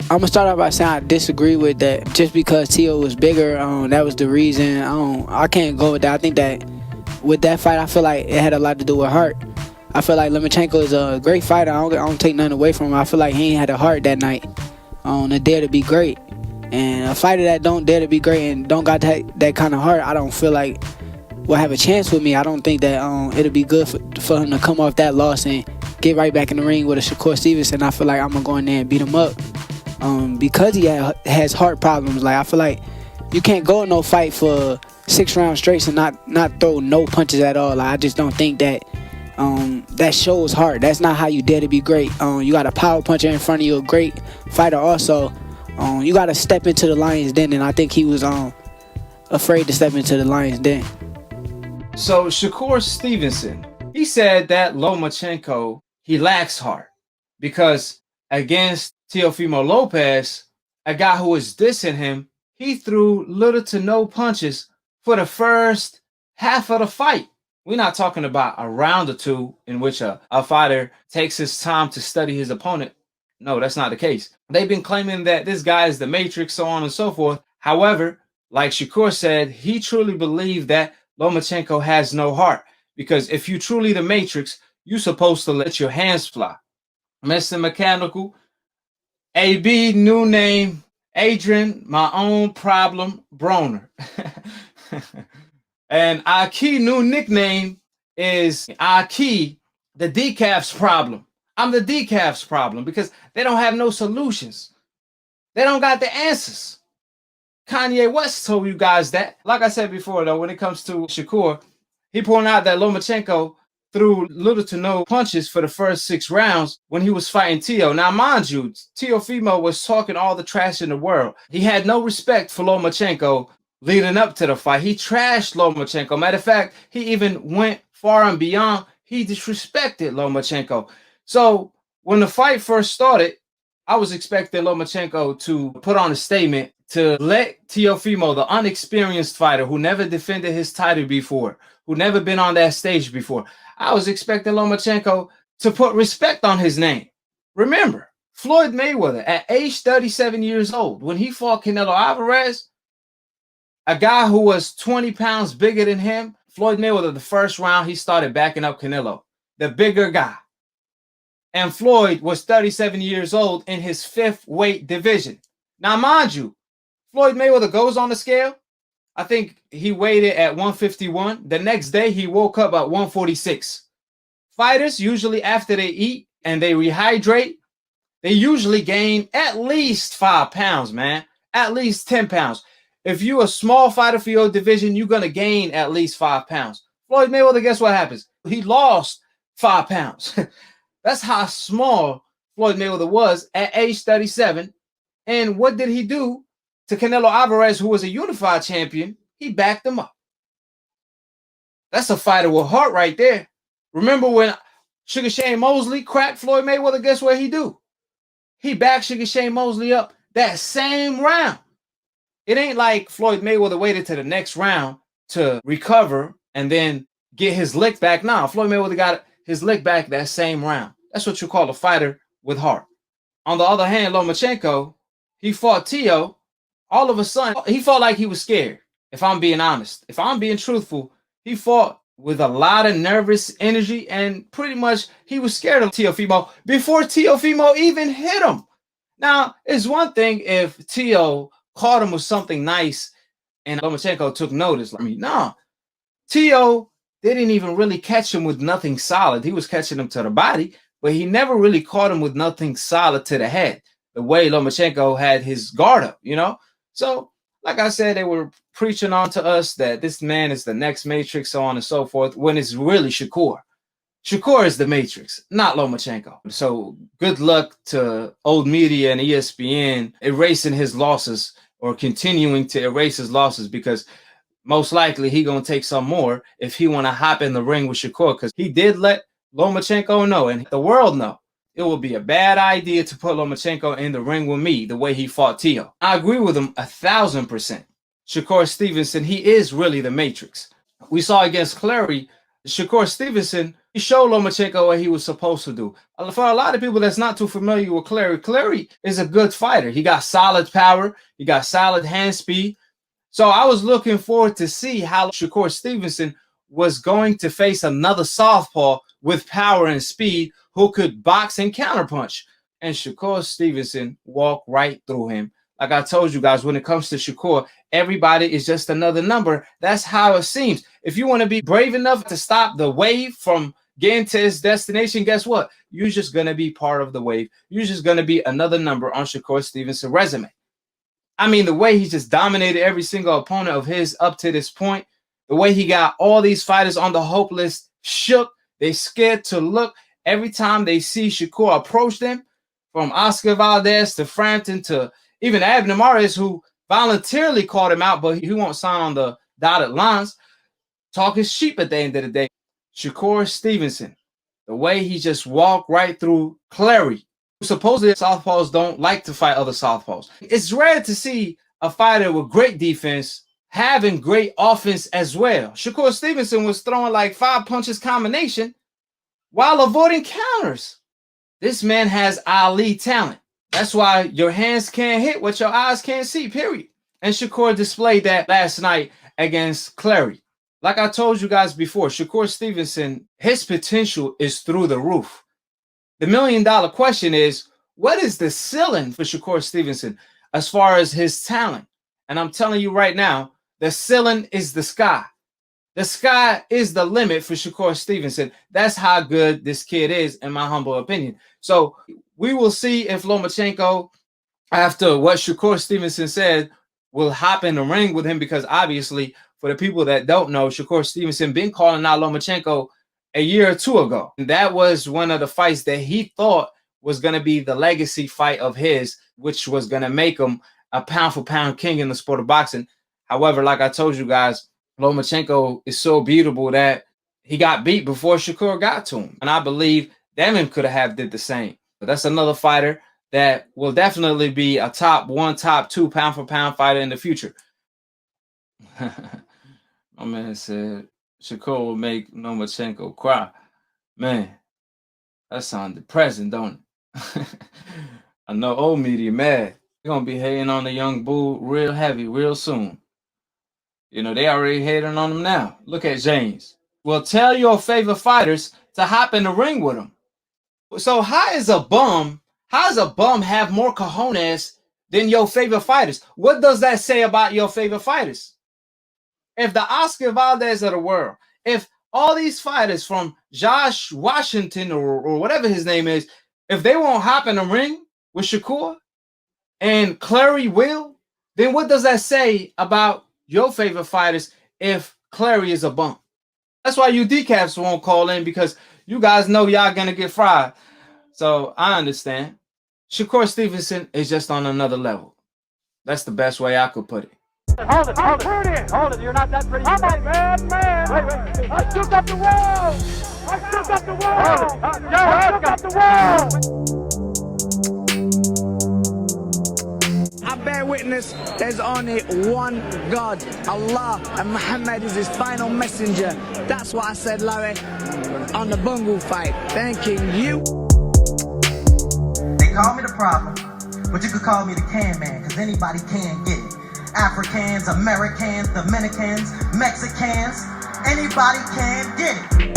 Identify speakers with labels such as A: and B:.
A: I'm gonna start off by saying I disagree with that. Just because Tio was bigger, that was the reason. I can't go with that. I think that with that fight, I feel like it had a lot to do with heart. I feel like Lomachenko is a great fighter. I don't take nothing away from him. I feel like he ain't had a heart that night on a dare to be great. And a fighter that don't dare to be great and don't got that kind of heart, I don't feel like will have a chance with me. I don't think that it'll be good for him to come off that loss and get right back in the ring with a Shakur Stevenson. I feel like I'm gonna go in there and beat him up because he has heart problems. Like I feel like you can't go in no fight for 6 rounds straight and not throw no punches at all. Like, I just don't think that that shows heart. That's not how you dare to be great. You got a power puncher in front of you, a great fighter also. You got to step into the lion's den, and I think he was afraid to step into the lion's den.
B: So Shakur Stevenson, he said that Lomachenko, he lacks heart because against Teofimo Lopez, a guy who was dissing him, he threw little to no punches for the first half of the fight. We're not talking about a round or two in which a fighter takes his time to study his opponent. No, that's not the case. They've been claiming that this guy is the Matrix, so on and so forth. However, like Shakur said, he truly believed that Lomachenko has no heart, because if you truly the Matrix, you're supposed to let your hands fly. Mr. Mechanical, AB, new name, Adrian, my own problem, Broner. And AKHi new nickname is AKHi, the decaf's problem. I'm the decaf's problem because they don't have no solutions. They don't got the answers. Kanye West told you guys that. Like I said before, though, when it comes to Shakur, he pointed out that Lomachenko threw little to no punches for the first 6 rounds when he was fighting Tio. Now, mind you, Teofimo was talking all the trash in the world. He had no respect for Lomachenko leading up to the fight. He trashed Lomachenko. Matter of fact, he even went far and beyond. He disrespected Lomachenko. So when the fight first started, I was expecting Lomachenko to put on a statement to let Teofimo, the unexperienced fighter who never defended his title before, who never been on that stage before, I was expecting Lomachenko to put respect on his name. Remember, Floyd Mayweather, at age 37 years old, when he fought Canelo Alvarez, a guy who was 20 pounds bigger than him, Floyd Mayweather, the first round, he started backing up Canelo, the bigger guy. And Floyd was 37 years old in his 5th weight division. Now, mind you, Floyd Mayweather goes on the scale. I think he weighed it at 151. The next day, he woke up at 146. Fighters, usually after they eat and they rehydrate, they usually gain at least 5 pounds, man. At least 10 pounds. If you're a small fighter for your division, you're going to gain at least 5 pounds. Floyd Mayweather, guess what happens? He lost 5 pounds. That's how small Floyd Mayweather was at age 37. And what did he do to Canelo Alvarez, who was a unified champion? He backed him up. That's a fighter with heart right there. Remember when Sugar Shane Mosley cracked Floyd Mayweather? Guess what he do? He backed Sugar Shane Mosley up that same round. It ain't like Floyd Mayweather waited to the next round to recover and then get his lick back. Now, Floyd Mayweather got his lick back that same round. That's what you call a fighter with heart. On the other hand, Lomachenko, he fought Tio. All of a sudden, he fought like he was scared, if I'm being honest. If I'm being truthful, he fought with a lot of nervous energy, and pretty much he was scared of Teofimo before Teofimo even hit him. Now, it's one thing if Tio caught him with something nice and Lomachenko took notice. No. Tio didn't even really catch him with nothing solid. He was catching him to the body, but he never really caught him with nothing solid to the head, the way Lomachenko had his guard up, you know? So, like I said, they were preaching on to us that this man is the next Matrix, so on and so forth, when it's really Shakur. Shakur is the Matrix, not Lomachenko. So good luck to old media and ESPN erasing his losses or continuing to erase his losses, because most likely he going to take some more if he want to hop in the ring with Shakur, because he did let Lomachenko know and the world know it would be a bad idea to put Lomachenko in the ring with me the way he fought Tio. I agree with him 1,000%. Shakur Stevenson, he is really the Matrix. We saw against Clary, Shakur Stevenson, He showed Lomachenko what he was supposed to do. For a lot of people that's not too familiar with Clary is a good fighter. He got solid power. He got solid hand speed. So I was looking forward to see how Shakur Stevenson was going to face another southpaw with power and speed who could box and counterpunch. And Shakur Stevenson walked right through him. Like I told you guys, when it comes to Shakur, everybody is just another number. That's how it seems. If you want to be brave enough to stop the wave from getting to its destination, guess what? You're just going to be part of the wave. You're just going to be another number on Shakur Stevenson's resume. I mean, the way he just dominated every single opponent of his up to this point, the way he got all these fighters on the hope list shook, they scared to look every time they see Shakur approach them, from Oscar Valdez to Frampton to even Abner Mares, who voluntarily called him out, but he won't sign on the dotted lines. Talk is cheap at the end of the day. Shakur Stevenson, the way he just walked right through Clary. Supposedly, southpaws don't like to fight other southpaws. It's rare to see a fighter with great defense having great offense as well. Shakur Stevenson was throwing like 5 punches combination while avoiding counters. This man has Ali talent. That's why your hands can't hit what your eyes can't see, period. And Shakur displayed that last night against Clary. Like I told you guys before, Shakur Stevenson, his potential is through the roof. The $1 million question is, what is the ceiling for Shakur Stevenson as far as his talent? And I'm telling you right now, the ceiling is the sky. The sky is the limit for Shakur Stevenson. That's how good this kid is, in my humble opinion. So we will see if Lomachenko, after what Shakur Stevenson said, will hop in the ring with him, because obviously, for the people that don't know, Shakur Stevenson been calling out Lomachenko a year or two ago. And that was one of the fights that he thought was going to be the legacy fight of his, which was going to make him a pound-for-pound king in the sport of boxing. However, like I told you guys, Lomachenko is so beatable that he got beat before Shakur got to him. And I believe Damon could have did the same. But that's another fighter that will definitely be a top 1, top 2 pound-for-pound fighter in the future. My man said Shakur will make Lomachenko cry. Man, that sounds depressing, don't it? I know old media mad. They're going to be hating on the young bull real heavy real soon. You know, they already hating on him now. Look at James. Well, tell your favorite fighters to hop in the ring with him. So how does a bum have more cojones than your favorite fighters? What does that say about your favorite fighters? If the Oscar Valdez of the world, if all these fighters from Josh Washington or whatever his name is, if they won't hop in the ring with Shakur and Clary will, then what does that say about your favorite fighters if Clary is a bum? That's why you decaps won't call in, because you guys know y'all gonna get fried. So I understand. Shakur Stevenson is just on another level. That's the best way I could put it.
C: Hold it, hold it. You're not that pretty. I'm a bad man. Wait. I shook up the world. I shook up the world. I shook up the world.
D: I bear witness, there's only one God, Allah, and Muhammad is his final messenger. That's what I said, Larry, on the Bungle fight. Thanking you.
E: They call me the problem, but you could call me the can man, because anybody can get it. Africans, Americans, Dominicans, Mexicans, anybody can get it.